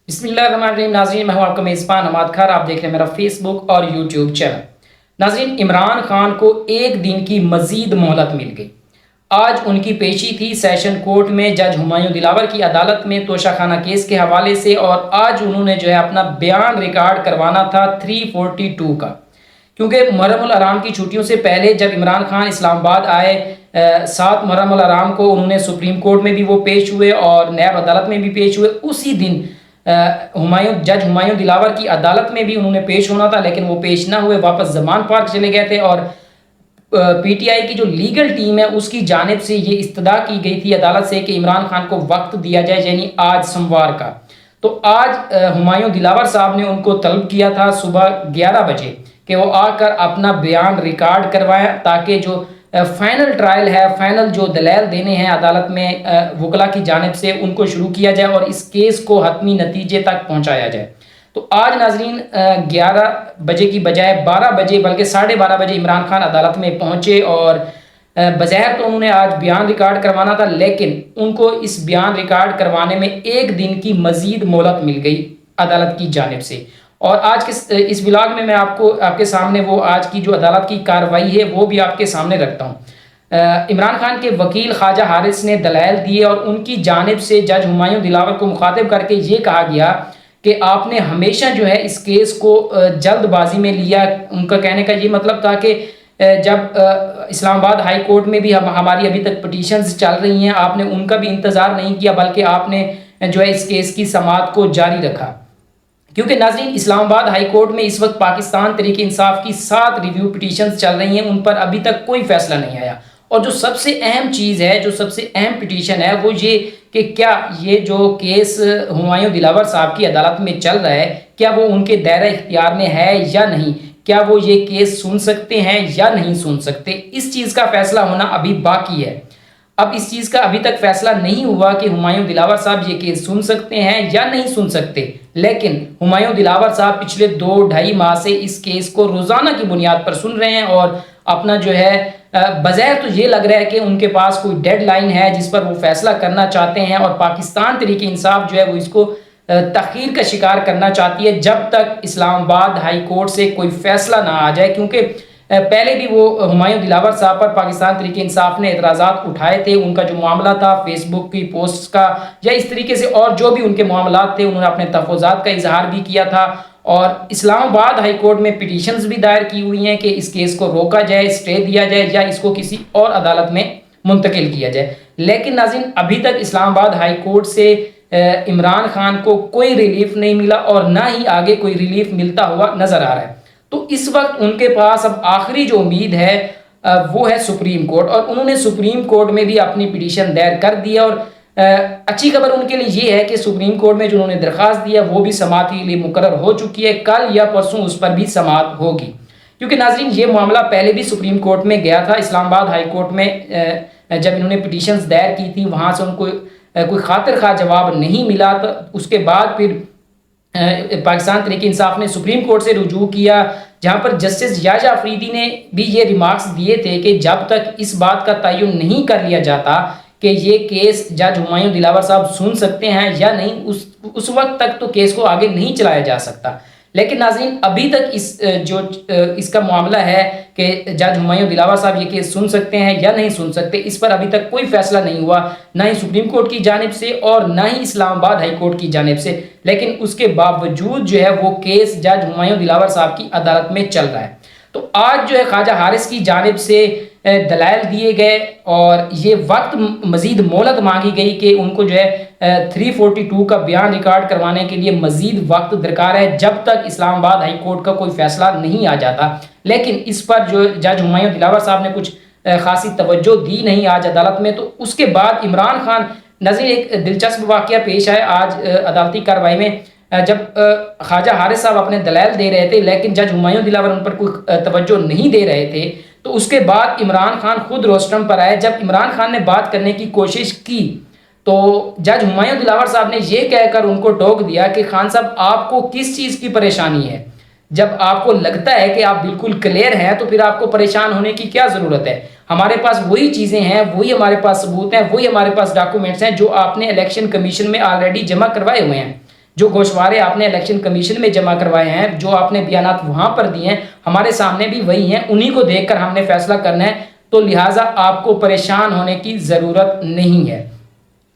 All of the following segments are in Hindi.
बिस्मिल्लाहिर्रहमानिर्रहीम। नाज़रीन, मैं हूं आपका मेज़बान हमाद खार। आप देख रहे हैं मेरा फेसबुक और यूट्यूब चैनल। नाज़रीन, इमरान खान को एक दिन की मज़ीद मोहलत मिल गई। आज उनकी पेशी थी सेशन कोर्ट में जज हुमायूं दिलावर की अदालत में तोशाखाना केस के हवाले से, और आज उन्होंने जो है अपना बयान रिकॉर्ड करवाना था 342 का, क्योंकि मुहर्रम आराम की छुट्टियों से पहले जब इमरान खान इस्लामाबाद आए 7 मुहर्रम आराम को उन्होंने सुप्रीम कोर्ट में भी वो पेश हुए और नैब अदालत में भी पेश हुए। उसी दिन जज हुमायूं दिलावर की अदालत में भी उन्होंने पेश होना था, लेकिन वो पेश ना हुए, वापस जमान पार्क चले गए थे। और पीटीआई की जो लीगल टीम है उसकी जानिब से ये इस्तदा की गई थी अदालत से कि इमरान खान को वक्त दिया जाए, यानी आज सोमवार का। तो आज हुमायूं दिलावर साहब ने उनको तलब किया था सुबह 11 बजे कि वो आकर अपना बयान रिकॉर्ड करवाएं, ताकि जो फाइनल ट्रायल है, फाइनल जो दलाल देने हैं अदालत में वकला की जानिब से, उनको शुरू किया जाए और इस केस को हतमी नतीजे तक पहुंचाया जाए। तो आज नाजरीन 11 बजे की बजाय 12 बजे बल्कि 12:30 बजे इमरान खान अदालत में पहुंचे, और बज़ाहिर तो उन्होंने आज बयान रिकॉर्ड करवाना था, लेकिन उनको इस बयान रिकॉर्ड करवाने में एक दिन की मजीद मोहलत मिल गई अदालत की जानिब से। और आज के इस व्लॉग में मैं आपके सामने वो आज की जो अदालत की कार्रवाई है वो भी आपके सामने रखता हूँ। इमरान खान के वकील ख्वाजा हारिस ने दलाइल दिए और उनकी जानिब से जज हुमायूं दिलावर को मुखातिब करके ये कहा गया कि आपने हमेशा जो है इस केस को जल्दबाजी में लिया। उनका कहने का ये मतलब था कि जब इस्लामाबाद हाई कोर्ट में भी हमारी अभी तक पटिशन्स चल रही हैं, आपने उनका भी इंतज़ार नहीं किया, बल्कि आपने जो है इस केस की समाअत को जारी रखा। क्योंकि नाज़रीन, इस्लामाबाद हाई कोर्ट में इस वक्त पाकिस्तान तहरीक इंसाफ की 7 रिव्यू पिटीशंस चल रही हैं, उन पर अभी तक कोई फैसला नहीं आया। और जो सबसे अहम चीज़ है, जो सबसे अहम पिटीशन है, वो ये कि क्या ये जो केस हुमायूं दिलावर साहब की अदालत में चल रहा है, क्या वो उनके दायरा इख्तियार में है या नहीं, क्या वो ये केस सुन सकते हैं या नहीं सुन सकते। इस चीज़ का फैसला होना अभी बाकी है। अब इस चीज़ का अभी तक फैसला नहीं हुआ कि हुमायूं दिलावर साहब ये केस सुन सकते हैं या नहीं सुन सकते, लेकिन हुमायूं दिलावर साहब पिछले 2-2.5 माह से इस केस को रोज़ाना की बुनियाद पर सुन रहे हैं, और अपना जो है बज़ाहिर तो ये लग रहा है कि उनके पास कोई डेडलाइन है जिस पर वो फैसला करना चाहते हैं, और पाकिस्तान तहरीक इंसाफ जो है वो इसको तख़ीर का शिकार करना चाहती है जब तक इस्लामाबाद हाई कोर्ट से कोई फैसला ना आ जाए। क्योंकि पहले भी वो हुमायूं दिलावर साहब पर पाकिस्तान तहरीक इंसाफ ने एतराज़ात उठाए थे। उनका जो मामला था फेसबुक की पोस्ट का या इस तरीके से और जो भी उनके मामलात थे, उन्होंने अपने तहफ़्फ़ुज़ात का इजहार भी किया था, और इस्लामाबाद हाई कोर्ट में पिटीशंस भी दायर की हुई हैं कि इस केस को रोका जाए, स्टे दिया जाए या इसको किसी और अदालत में मुंतकिल किया जाए। लेकिन नाज़रीन, अभी तक इस्लामाबाद हाई कोर्ट से इमरान खान को कोई रिलीफ नहीं मिला और ना ही आगे कोई रिलीफ मिलता हुआ नजर आ रहा है। तो इस वक्त उनके पास अब आखिरी जो उम्मीद है वो है सुप्रीम कोर्ट, और उन्होंने सुप्रीम कोर्ट में भी अपनी पिटीशन दायर कर दी है। और अच्छी खबर उनके लिए ये है कि सुप्रीम कोर्ट में जो उन्होंने दरख्वास्त दिया वो भी समाअत के लिए मुकर्रर हो चुकी है। कल या परसों उस पर भी समाअत होगी, क्योंकि नाजरीन ये मामला पहले भी सुप्रीम कोर्ट में गया था। इस्लामाबाद हाई कोर्ट में जब इन्होंने पिटीशंस दायर की थी, वहाँ से उनको कोई खातिर खा जवाब नहीं मिला, तो उसके बाद फिर पाकिस्तान तहरीक इंसाफ ने सुप्रीम कोर्ट से रुजू किया, जहां पर जस्टिस याजा अफरीदी ने भी ये रिमार्क्स दिए थे कि जब तक इस बात का तयन नहीं कर लिया जाता कि ये केस जज हुमायूं दिलावर साहब सुन सकते हैं या नहीं, उस वक्त तक तो केस को आगे नहीं चलाया जा सकता। लेकिन नाज़रीन, अभी तक इसका मामला है कि जज हुमायूं दिलावर साहब ये केस सुन सकते हैं या नहीं सुन सकते, इस पर अभी तक कोई फैसला नहीं हुआ, ना ही सुप्रीम कोर्ट की जानिब से और ना ही इस्लामाबाद हाई कोर्ट की जानिब से। लेकिन उसके बावजूद जो है वो केस जज हुमायूं दिलावर साहब की अदालत में चल रहा है। तो आज जो है ख्वाजा हारिस की जानिब से दलाइल दिए गए और ये वक्त मजीद मोहलत मांगी गई कि उनको जो है 342 का बयान रिकॉर्ड करवाने के लिए मजीद वक्त दरकार है जब तक इस्लामाबाद हाई कोर्ट का कोई फैसला नहीं आ जाता। लेकिन इस पर जो जज हुमायूं दिलावर साहब ने कुछ खासी तवज्जो दी नहीं आज अदालत में। तो उसके बाद इमरान खान, नज़ीर एक दिलचस्प वाक़या पेश आया आज अदालती कार्रवाई में, जब ख्वाजा हारिस साहब अपने दलाइल दे रहे थे लेकिन जज हुमायूं दिलावर उन पर कोई तवज्जो नहीं दे रहे थे, तो उसके बाद इमरान खान खुद रोस्टम पर आए। जब इमरान खान ने बात करने की कोशिश की तो जज हुमायूं दिलावर साहब ने यह कहकर उनको टोक दिया कि खान साहब, आपको किस चीज़ की परेशानी है? जब आपको लगता है कि आप बिल्कुल क्लियर हैं तो फिर आपको परेशान होने की क्या ज़रूरत है? हमारे पास वही चीज़ें हैं, वही हमारे पास सबूत हैं, वही हमारे पास डॉक्यूमेंट्स हैं जो आपने इलेक्शन कमीशन में ऑलरेडी जमा करवाए हुए हैं। जो गोशवारे आपने इलेक्शन कमीशन में जमा करवाए हैं, जो आपने बयानात वहां पर दिए हैं, हमारे सामने भी वही हैं, उन्हीं को देखकर हमने फैसला करना है, तो लिहाजा आपको परेशान होने की ज़रूरत नहीं है।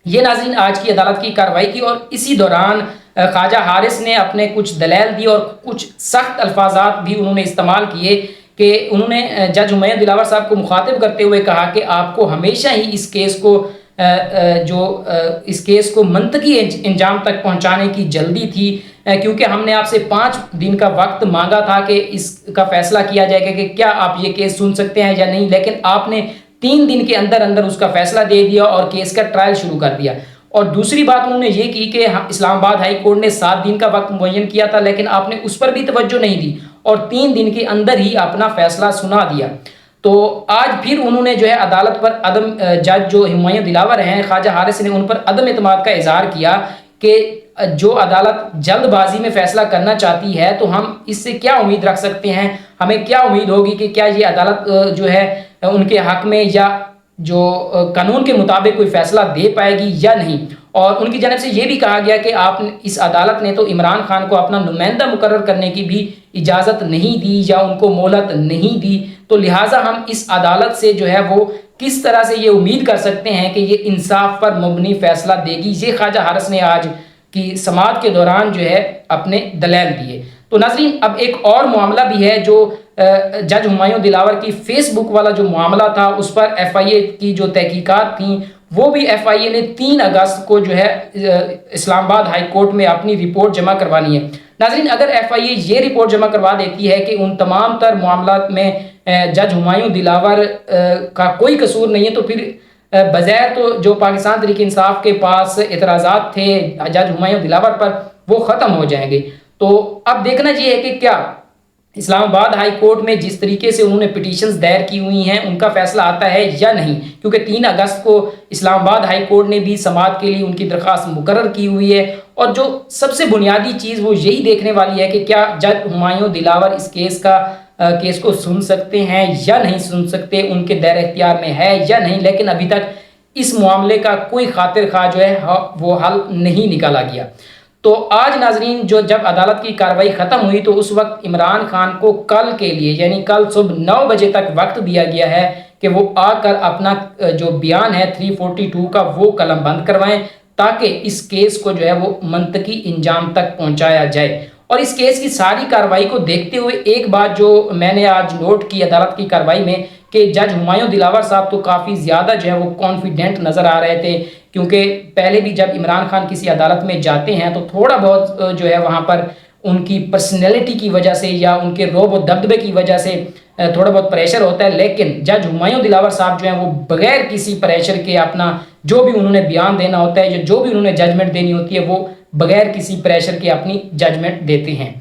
ये नाज़रीन आज की अदालत की कार्रवाई की, और इसी दौरान ख्वाजा हारिस ने अपने कुछ दलाइल दी और कुछ सख्त अल्फाजात भी उन्होंने इस्तेमाल किए कि उन्होंने जज हुमायूं दिलावर साहब को मुखातिब करते हुए कहा कि आपको हमेशा ही इस केस को मंतकी इंजाम तक पहुंचाने की जल्दी थी, क्योंकि हमने आपसे 5 दिन का वक्त मांगा था कि इसका फैसला किया जाएगा कि क्या आप ये केस सुन सकते हैं या नहीं, लेकिन आपने 3 दिन के अंदर अंदर उसका फैसला दे दिया और केस का ट्रायल शुरू कर दिया। और दूसरी बात उन्होंने ये की कि इस्लामाबाद हाई कोर्ट ने 7 दिन का वक्त मुअय्यन किया था, लेकिन आपने उस पर भी तवज्जो नहीं दी और 3 दिन के अंदर ही अपना फैसला सुना दिया। तो आज फिर उन्होंने जो है अदालत पर अदम जज जो हुमायूं दिलावर हैं ख्वाजा हारिस ने उन पर अदम एतमाद का इजहार किया कि जो अदालत जल्दबाजी में फैसला करना चाहती है तो हम इससे क्या उम्मीद रख सकते हैं, हमें क्या उम्मीद होगी कि क्या ये अदालत जो है उनके हक में या जो कानून के मुताबिक कोई फैसला दे पाएगी या नहीं। और उनकी जानब से ये भी कहा गया कि आप इस अदालत ने तो इमरान खान को अपना नुमाइंदा मुकर्रर करने की भी इजाज़त नहीं दी या उनको मोहलत नहीं दी, तो लिहाजा हम इस अदालत से जो है वो किस तरह से ये उम्मीद कर सकते हैं कि ये इंसाफ पर मबनी फैसला देगी। ये ख्वाजा हारिस ने आज की समाअत के दौरान जो है अपने दलाइल दिए। तो नाज़रीन अब एक और मामला भी है जो जज हुमायूं दिलावर की फेसबुक वाला जो मामला था उस पर FIA की जो तहकीकात थी वो भी FIA ने 3 अगस्त को जो है इस्लामाबाद हाई कोर्ट में अपनी रिपोर्ट जमा करवानी है। नाज़रीन अगर FIA ये रिपोर्ट जमा करवा देती है कि उन तमाम तर मामलात में जज हुमायूं दिलावर का कोई कसूर नहीं है, तो फिर बज़ैर तो जो पाकिस्तान तहरीक इंसाफ के पास एतराज़ात थे जज हुमायूं दिलावर पर वो ख़त्म हो जाएंगे। तो अब देखना ये है कि क्या इस्लामाबाद हाई कोर्ट में जिस तरीके से उन्होंने पिटीशंस दायर की हुई हैं उनका फैसला आता है या नहीं, क्योंकि 3 अगस्त को इस्लामाबाद हाई कोर्ट ने भी समाअत के लिए उनकी दरख्वास्त मुकर्रर की हुई है। और जो सबसे बुनियादी चीज़ वो यही देखने वाली है कि क्या जज हुमायूं दिलावर इस केस को सुन सकते हैं या नहीं सुन सकते, उनके दायरे इख्तियार में है या नहीं। लेकिन अभी तक इस मामले का कोई खातिर खा जो है वो हल नहीं निकाला गया। तो आज नाजरीन जब अदालत की कार्रवाई ख़त्म हुई तो उस वक्त इमरान खान को कल के लिए यानी कल सुबह 9 बजे तक वक्त दिया गया है कि वो आकर अपना जो बयान है 342 का वो कलम बंद करवाएं, ताकि इस केस को जो है वो मंतकी इंजाम तक पहुंचाया जाए। और इस केस की सारी कार्रवाई को देखते हुए एक बात जो मैंने आज नोट की अदालत की कार्रवाई में कि जज हुमायूं दिलावर साहब तो काफ़ी ज़्यादा जो है वो कॉन्फिडेंट नज़र आ रहे थे, क्योंकि पहले भी जब इमरान खान किसी अदालत में जाते हैं तो थोड़ा बहुत जो है वहाँ पर उनकी पर्सनैलिटी की वजह से या उनके रोब और दबदबे की वजह से थोड़ा बहुत प्रेशर होता है। लेकिन जज हुमायूं दिलावर साहब जो हैं वो बगैर किसी प्रेशर के अपना जो भी उन्होंने बयान देना होता है या जो भी उन्होंने जजमेंट देनी होती है वो बगैर किसी प्रेशर के अपनी जजमेंट देते हैं।